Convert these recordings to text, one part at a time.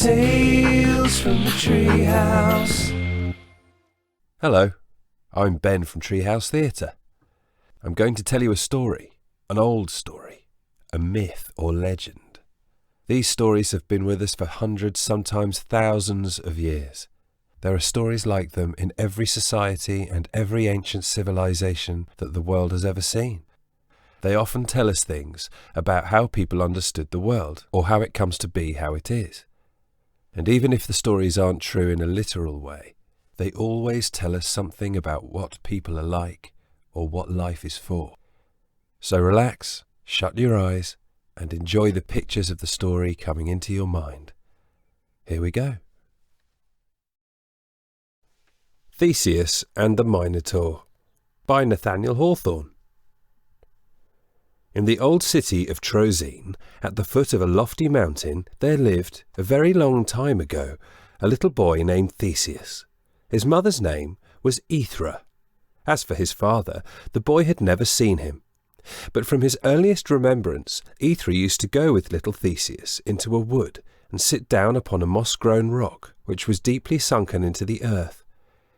Tales from the Treehouse. Hello, I'm Ben from Treehouse Theatre. I'm going to tell you a story, an old story, a myth or legend. These stories have been with us for hundreds, sometimes thousands of years. There are stories like them in every society and every ancient civilization that the world has ever seen. They often tell us things about how people understood the world or how it comes to be how it is. And even if the stories aren't true in a literal way, they always tell us something about what people are like or what life is for. So relax, shut your eyes, and enjoy the pictures of the story coming into your mind. Here we go. Theseus and the Minotaur by Nathaniel Hawthorne. In the old city of Troezen, at the foot of a lofty mountain, there lived, a very long time ago, a little boy named Theseus. His mother's name was Aethra. As for his father, the boy had never seen him. But from his earliest remembrance, Aethra used to go with little Theseus into a wood and sit down upon a moss-grown rock, which was deeply sunken into the earth.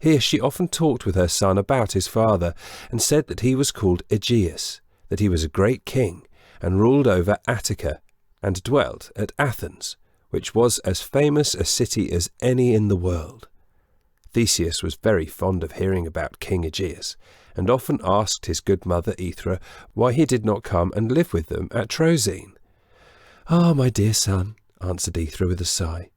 Here she often talked with her son about his father, and said that he was called Aegeus, that he was a great king, and ruled over Attica, and dwelt at Athens, which was as famous a city as any in the world. Theseus was very fond of hearing about King Aegeus, and often asked his good mother Aethra why he did not come and live with them at Troezen. "Ah, my dear son," answered Aethra with a sigh,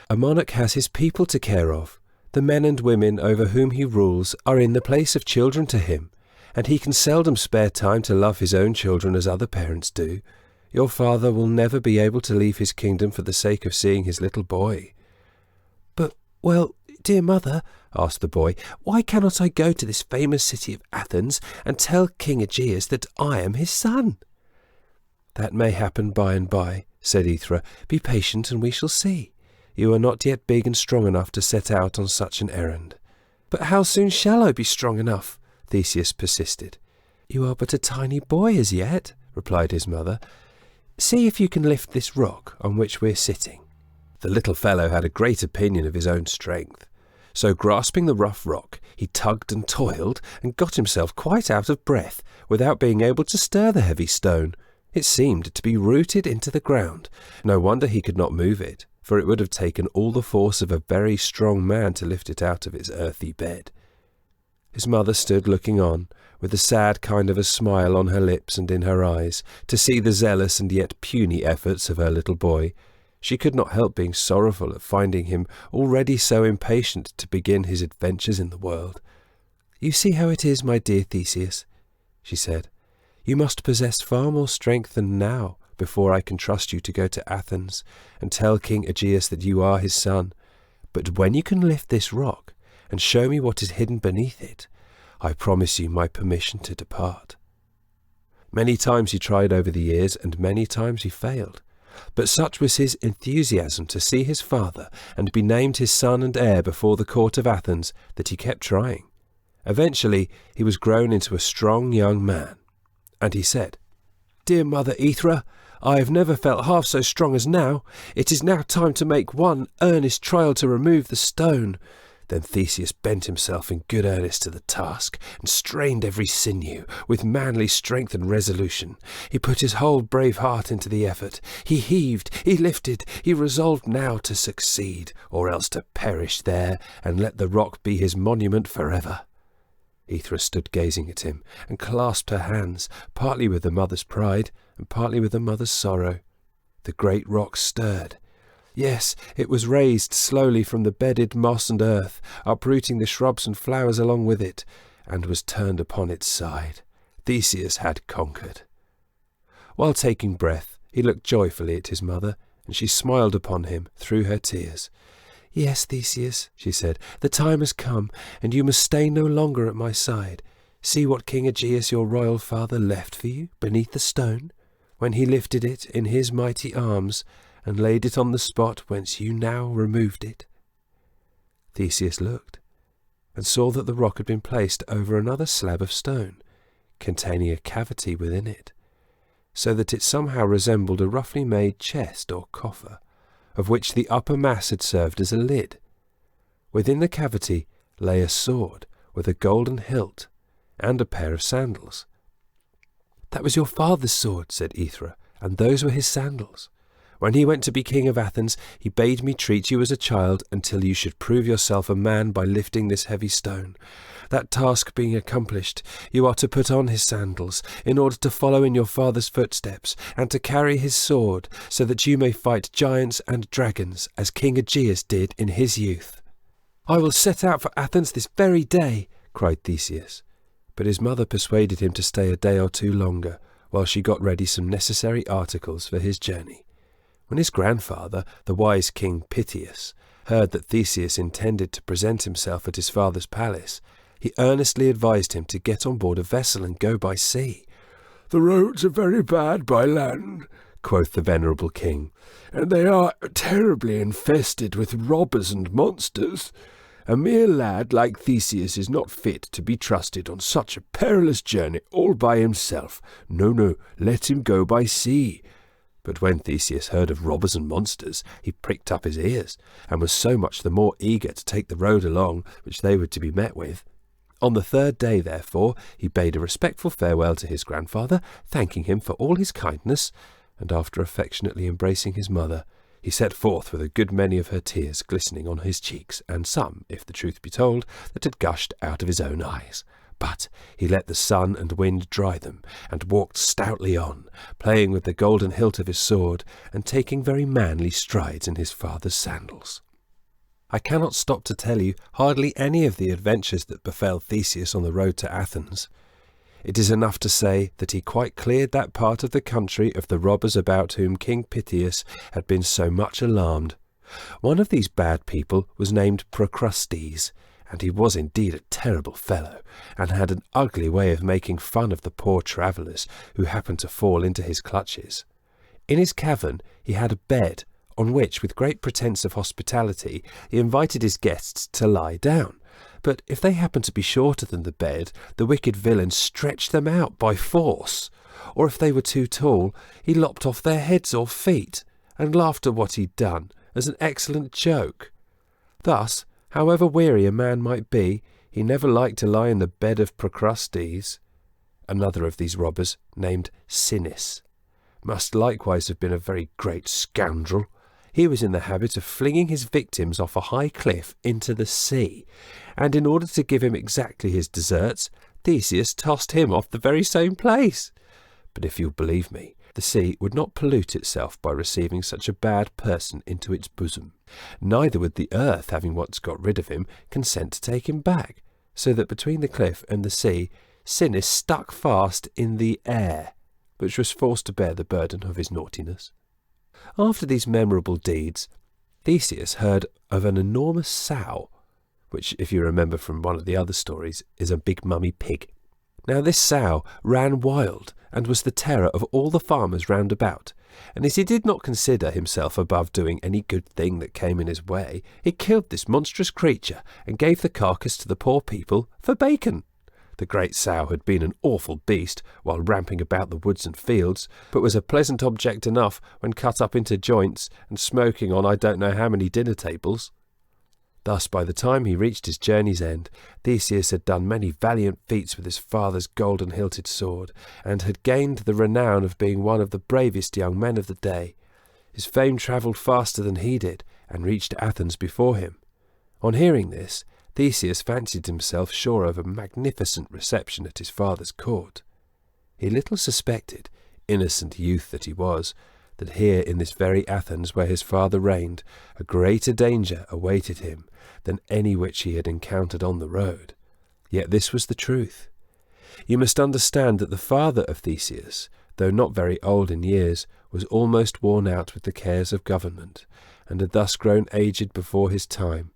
"a monarch has his people to care of. The men and women over whom he rules are in the place of children to him, and he can seldom spare time to love his own children as other parents do. Your father will never be able to leave his kingdom for the sake of seeing his little boy." "But, well, dear mother," asked the boy, "why cannot I go to this famous city of Athens and tell King Aegeus that I am his son?" "That may happen by and by," said Aethra. "Be patient and we shall see. You are not yet big and strong enough to set out on such an errand." "But how soon shall I be strong enough?" Theseus persisted. "You are but a tiny boy as yet," replied his mother. "See if you can lift this rock on which we're sitting." The little fellow had a great opinion of his own strength. So grasping the rough rock, he tugged and toiled and got himself quite out of breath without being able to stir the heavy stone. It seemed to be rooted into the ground. No wonder he could not move it, for it would have taken all the force of a very strong man to lift it out of its earthy bed. His mother stood looking on, with a sad kind of a smile on her lips and in her eyes, to see the zealous and yet puny efforts of her little boy. She could not help being sorrowful at finding him already so impatient to begin his adventures in the world. "You see how it is, my dear Theseus," she said. "You must possess far more strength than now before I can trust you to go to Athens and tell King Aegeus that you are his son. But when you can lift this rock and show me what is hidden beneath it, I promise you my permission to depart." Many times he tried over the years, and many times he failed. But such was his enthusiasm to see his father and be named his son and heir before the court of Athens that he kept trying. Eventually he was grown into a strong young man, and he said, "Dear Mother Aethra, I have never felt half so strong as now. It is now time to make one earnest trial to remove the stone." Then Theseus bent himself in good earnest to the task, and strained every sinew, with manly strength and resolution. He put his whole brave heart into the effort. He heaved, he lifted, he resolved now to succeed, or else to perish there, and let the rock be his monument forever. Aethra stood gazing at him, and clasped her hands, partly with the mother's pride, and partly with the mother's sorrow. The great rock stirred. Yes, it was raised slowly from the bedded moss and earth, uprooting the shrubs and flowers along with it, and was turned upon its side. Theseus had conquered. While taking breath, he looked joyfully at his mother, and she smiled upon him through her tears. "Yes, Theseus," she said, "the time has come, and you must stay no longer at my side. See what King Aegeus, your royal father, left for you beneath the stone, when he lifted it in his mighty arms, and laid it on the spot whence you now removed it." Theseus looked, and saw that the rock had been placed over another slab of stone, containing a cavity within it, so that it somehow resembled a roughly made chest or coffer, of which the upper mass had served as a lid. Within the cavity lay a sword with a golden hilt and a pair of sandals. "That was your father's sword," said Aethra, "and those were his sandals. When he went to be king of Athens, he bade me treat you as a child until you should prove yourself a man by lifting this heavy stone. That task being accomplished, you are to put on his sandals, in order to follow in your father's footsteps, and to carry his sword, so that you may fight giants and dragons, as King Aegeus did in his youth." "I will set out for Athens this very day," cried Theseus. But his mother persuaded him to stay a day or two longer, while she got ready some necessary articles for his journey. When his grandfather, the wise King Pittheus, heard that Theseus intended to present himself at his father's palace, he earnestly advised him to get on board a vessel and go by sea. "The roads are very bad by land," quoth the venerable king, "and they are terribly infested with robbers and monsters. A mere lad like Theseus is not fit to be trusted on such a perilous journey all by himself. No, let him go by sea." But when Theseus heard of robbers and monsters, he pricked up his ears, and was so much the more eager to take the road along which they were to be met with. On the third day, therefore, he bade a respectful farewell to his grandfather, thanking him for all his kindness, and after affectionately embracing his mother, he set forth with a good many of her tears glistening on his cheeks, and some, if the truth be told, that had gushed out of his own eyes. But he let the sun and wind dry them, and walked stoutly on, playing with the golden hilt of his sword, and taking very manly strides in his father's sandals. I cannot stop to tell you hardly any of the adventures that befell Theseus on the road to Athens. It is enough to say that he quite cleared that part of the country of the robbers about whom King Pittheus had been so much alarmed. One of these bad people was named Procrustes, and he was indeed a terrible fellow, and had an ugly way of making fun of the poor travellers who happened to fall into his clutches. In his cavern he had a bed, on which, with great pretence of hospitality, he invited his guests to lie down. But if they happened to be shorter than the bed, the wicked villain stretched them out by force, or if they were too tall, he lopped off their heads or feet, and laughed at what he'd done, as an excellent joke. Thus, however weary a man might be, he never liked to lie in the bed of Procrustes. Another of these robbers, named Sinis, must likewise have been a very great scoundrel. He was in the habit of flinging his victims off a high cliff into the sea, and in order to give him exactly his deserts, Theseus tossed him off the very same place. But if you'll believe me, the sea would not pollute itself by receiving such a bad person into its bosom. Neither would the earth, having once got rid of him, consent to take him back, so that between the cliff and the sea, Sinis stuck fast in the air, which was forced to bear the burden of his naughtiness. After these memorable deeds, Theseus heard of an enormous sow, which, if you remember from one of the other stories, is a big mummy pig. Now this sow ran wild, and was the terror of all the farmers round about, and as he did not consider himself above doing any good thing that came in his way, he killed this monstrous creature, and gave the carcass to the poor people for bacon. The great sow had been an awful beast while ramping about the woods and fields, but was a pleasant object enough when cut up into joints and smoking on I don't know how many dinner tables. Thus, by the time he reached his journey's end, Theseus had done many valiant feats with his father's golden-hilted sword, and had gained the renown of being one of the bravest young men of the day. His fame travelled faster than he did, and reached Athens before him. On hearing this, Theseus fancied himself sure of a magnificent reception at his father's court. He little suspected, innocent youth that he was, that here in this very Athens where his father reigned, a greater danger awaited him than any which he had encountered on the road. Yet this was the truth. You must understand that the father of Theseus, though not very old in years, was almost worn out with the cares of government, and had thus grown aged before his time.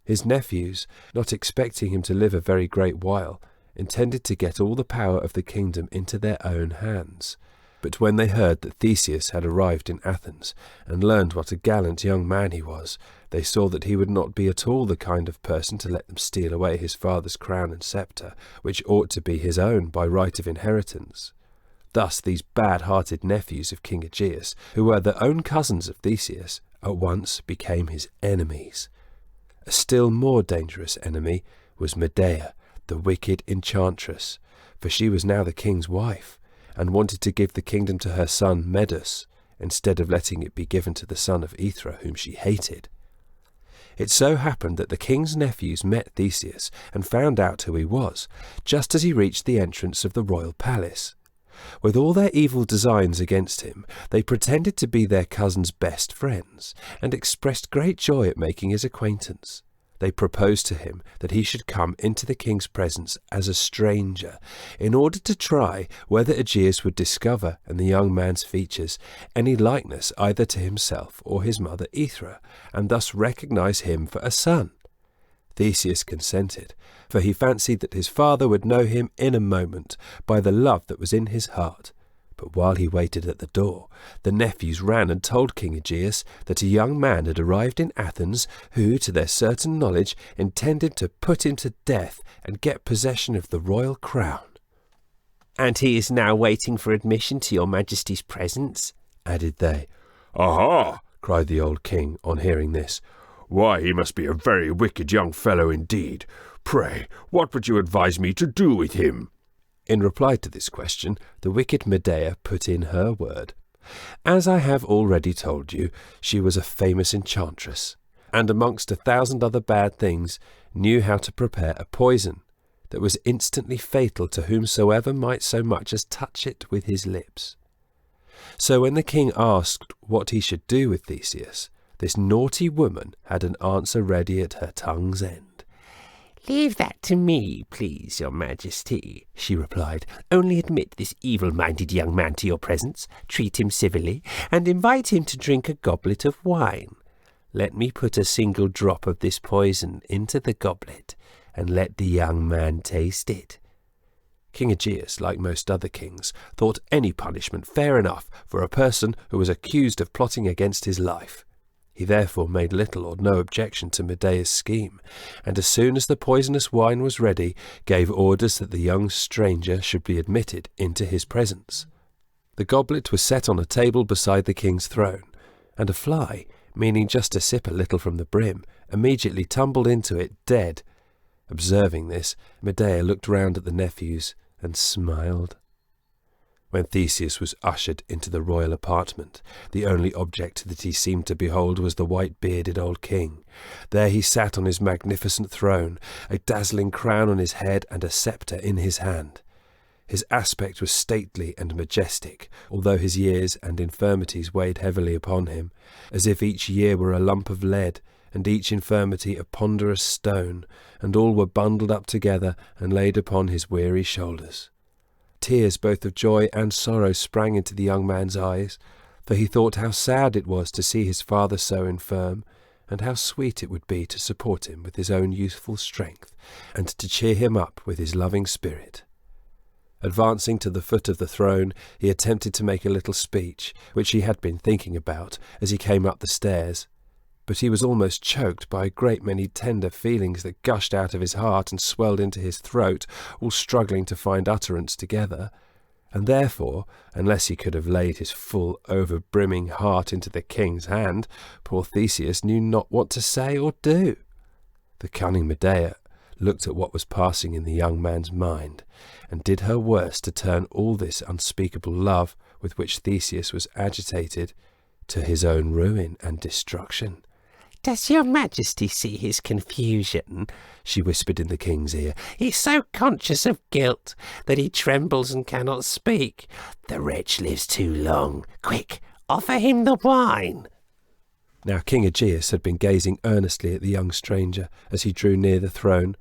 His nephews, not expecting him to live a very great while, intended to get all the power of the kingdom into their own hands. But when they heard that Theseus had arrived in Athens, and learned what a gallant young man he was, they saw that he would not be at all the kind of person to let them steal away his father's crown and sceptre, which ought to be his own by right of inheritance. Thus these bad-hearted nephews of King Aegeus, who were the own cousins of Theseus, at once became his enemies. A still more dangerous enemy was Medea, the wicked enchantress, for she was now the king's wife, and wanted to give the kingdom to her son Medus, instead of letting it be given to the son of Aethra, whom she hated. It so happened that the king's nephews met Theseus and found out who he was, just as he reached the entrance of the royal palace. With all their evil designs against him, they pretended to be their cousin's best friends, and expressed great joy at making his acquaintance. They proposed to him that he should come into the king's presence as a stranger, in order to try whether Aegeus would discover in the young man's features any likeness either to himself or his mother Aethra, and thus recognize him for a son. Theseus consented, for he fancied that his father would know him in a moment by the love that was in his heart. But while he waited at the door, the nephews ran and told King Aegeus that a young man had arrived in Athens who, to their certain knowledge, intended to put him to death and get possession of the royal crown. "And he is now waiting for admission to your Majesty's presence," added they. "Aha!" cried the old king on hearing this. "Why, he must be a very wicked young fellow indeed. Pray, what would you advise me to do with him?" In reply to this question, the wicked Medea put in her word. As I have already told you, she was a famous enchantress, and amongst 1,000 other bad things, knew how to prepare a poison that was instantly fatal to whomsoever might so much as touch it with his lips. So when the king asked what he should do with Theseus, this naughty woman had an answer ready at her tongue's end. "Leave that to me, please, your Majesty," she replied. "Only admit this evil-minded young man to your presence, treat him civilly, and invite him to drink a goblet of wine. Let me put a single drop of this poison into the goblet, and let the young man taste it." King Aegeus, like most other kings, thought any punishment fair enough for a person who was accused of plotting against his life. He therefore made little or no objection to Medea's scheme, and as soon as the poisonous wine was ready, gave orders that the young stranger should be admitted into his presence. The goblet was set on a table beside the king's throne, and a fly, meaning just to sip a little from the brim, immediately tumbled into it dead. Observing this, Medea looked round at the nephews and smiled. When Theseus was ushered into the royal apartment, the only object that he seemed to behold was the white-bearded old king. There he sat on his magnificent throne, a dazzling crown on his head and a sceptre in his hand. His aspect was stately and majestic, although his years and infirmities weighed heavily upon him, as if each year were a lump of lead, and each infirmity a ponderous stone, and all were bundled up together and laid upon his weary shoulders. Tears both of joy and sorrow sprang into the young man's eyes, for he thought how sad it was to see his father so infirm, and how sweet it would be to support him with his own youthful strength, and to cheer him up with his loving spirit. Advancing to the foot of the throne, he attempted to make a little speech, which he had been thinking about as he came up the stairs. But he was almost choked by a great many tender feelings that gushed out of his heart and swelled into his throat, all struggling to find utterance together. And therefore, unless he could have laid his full, over-brimming heart into the king's hand, poor Theseus knew not what to say or do. The cunning Medea looked at what was passing in the young man's mind, and did her worst to turn all this unspeakable love with which Theseus was agitated to his own ruin and destruction. "Does your Majesty see his confusion?" she whispered in the king's ear. "He's so conscious of guilt that he trembles and cannot speak. The wretch lives too long. Quick, offer him the wine." Now King Aegeus had been gazing earnestly at the young stranger as he drew near the throne.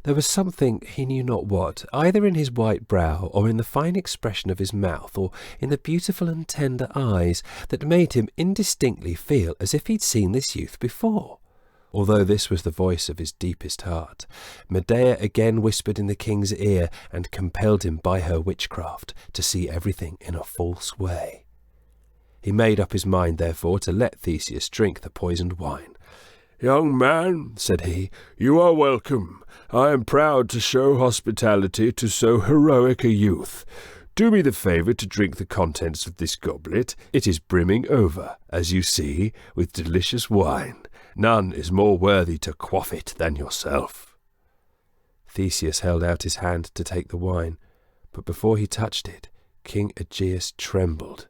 There was something, he knew not what, either in his white brow, or in the fine expression of his mouth, or in the beautiful and tender eyes, that made him indistinctly feel as if he'd seen this youth before. Although this was the voice of his deepest heart, Medea again whispered in the king's ear, and compelled him by her witchcraft to see everything in a false way. He made up his mind, therefore, to let Theseus drink the poisoned wine. "Young man," said he, "you are welcome. I am proud to show hospitality to so heroic a youth. Do me the favour to drink the contents of this goblet. It is brimming over, as you see, with delicious wine. None is more worthy to quaff it than yourself." Theseus held out his hand to take the wine, but before he touched it, King Aegeus trembled.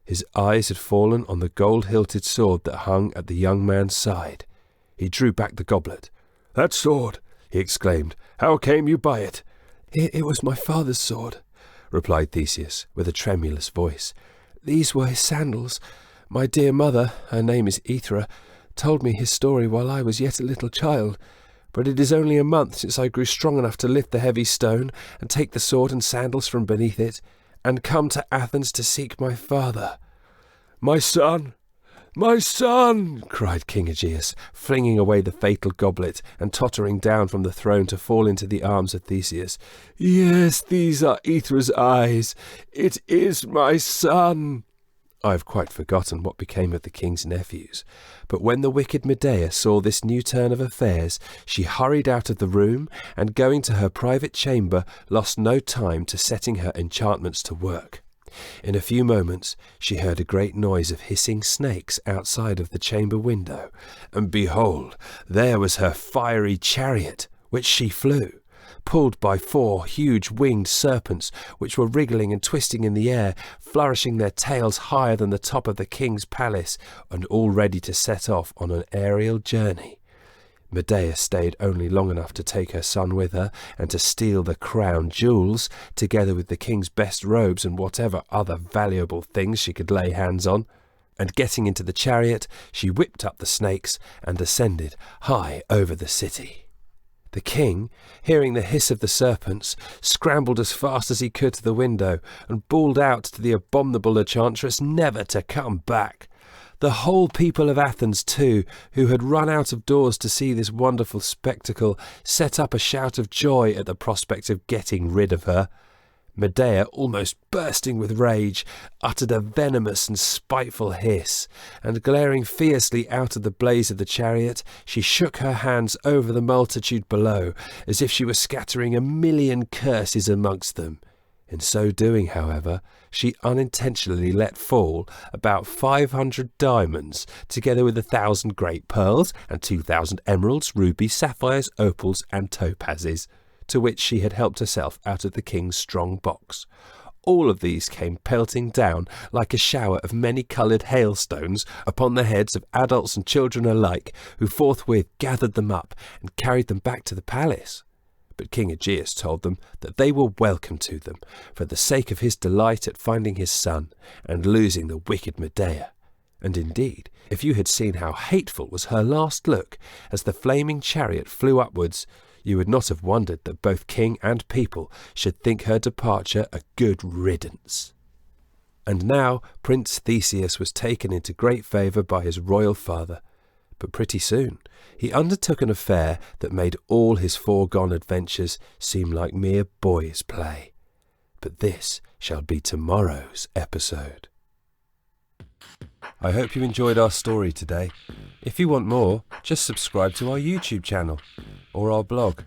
His eyes had fallen on the gold-hilted sword that hung at the young man's side. He drew back the goblet. "That sword!" he exclaimed. "How came you by it?" It was my father's sword," replied Theseus, with a tremulous voice. "These were his sandals. My dear mother, her name is Aethra, told me his story while I was yet a little child, but it is only a month since I grew strong enough to lift the heavy stone and take the sword and sandals from beneath it, and come to Athens to seek my father." "My son! My son!" cried King Aegeus, flinging away the fatal goblet and tottering down from the throne to fall into the arms of Theseus. "Yes, these are Aethra's eyes. It is my son." I have quite forgotten what became of the king's nephews, but when the wicked Medea saw this new turn of affairs, she hurried out of the room, and going to her private chamber, lost no time to setting her enchantments to work. In a few moments she heard a great noise of hissing snakes outside of the chamber window, and behold, there was her fiery chariot, which she flew, pulled by 4 huge winged serpents, which were wriggling and twisting in the air, flourishing their tails higher than the top of the king's palace, and all ready to set off on an aerial journey. Medea stayed only long enough to take her son with her, and to steal the crown jewels, together with the king's best robes and whatever other valuable things she could lay hands on. And getting into the chariot, she whipped up the snakes and ascended high over the city. The king, hearing the hiss of the serpents, scrambled as fast as he could to the window, and bawled out to the abominable enchantress never to come back. The whole people of Athens, too, who had run out of doors to see this wonderful spectacle, set up a shout of joy at the prospect of getting rid of her. Medea, almost bursting with rage, uttered a venomous and spiteful hiss, and glaring fiercely out of the blaze of the chariot, she shook her hands over the multitude below, as if she were scattering 1,000,000 curses amongst them. In so doing, however, she unintentionally let fall about 500 diamonds, together with 1,000 great pearls and 2,000 emeralds, rubies, sapphires, opals, and topazes, to which she had helped herself out of the king's strong box. All of these came pelting down like a shower of many-coloured hailstones upon the heads of adults and children alike, who forthwith gathered them up and carried them back to the palace. But King Aegeus told them that they were welcome to them, for the sake of his delight at finding his son and losing the wicked Medea. And indeed, if you had seen how hateful was her last look as the flaming chariot flew upwards, you would not have wondered that both king and people should think her departure a good riddance. And now Prince Theseus was taken into great favour by his royal father, but pretty soon he undertook an affair that made all his foregone adventures seem like mere boys' play. But this shall be tomorrow's episode. I hope you enjoyed our story today. If you want more, just subscribe to our YouTube channel or our blog.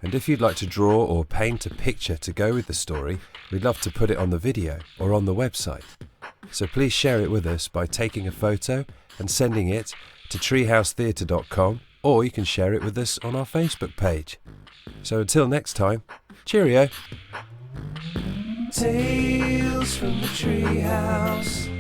And if you'd like to draw or paint a picture to go with the story, we'd love to put it on the video or on the website. So please share it with us by taking a photo and sending it to treehousetheatre.com, or you can share it with us on our Facebook page. So until next time, cheerio! Tales from the Treehouse.